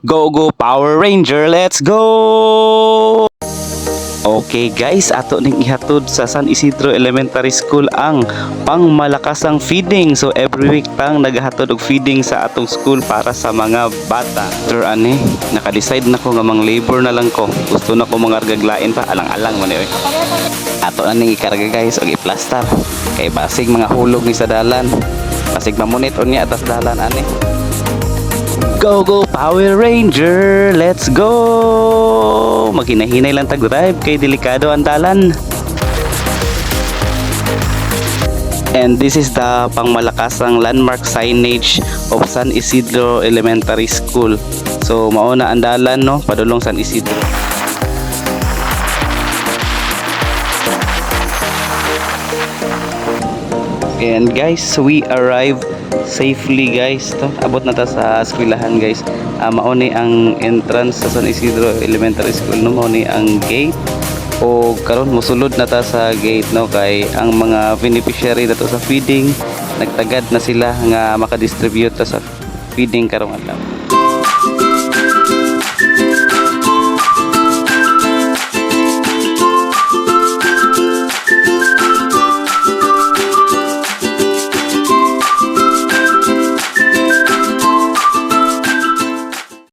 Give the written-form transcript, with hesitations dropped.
Go go Power Ranger, let's go! Okay guys, ato ning ihatod sa San Isidro Elementary School ang pangmalakasang feeding. So every week tang nagahatod og feeding sa atong school para sa mga bata. Sir ani, naka-decide na ko nga mang labor na lang ko. Gusto na ko mga argaglain pa, alang-alang man oy. Ato na ning ikarga guys og i-plaster. Kay basig mga hulog ni sa dalan. Basig mamunit unya atas dalan ani. Go go Power Ranger, let's go! Maghinay-hinay lang tag-drive kay delikado ang dalan. And this is the pangmalakasang landmark signage of San Isidro Elementary School. So mauna ang dalan no, padulong San Isidro. And guys, we arrived safely guys. To abot na ta sa eskwelahan guys. Mauni ang entrance sa San Isidro Elementary School no, mauni ang gate. O karon mosulod na ta sa gate no, kay ang mga beneficiary dato sa feeding nagtagad na sila nga maka-distribute ta sa feeding karong adlaw.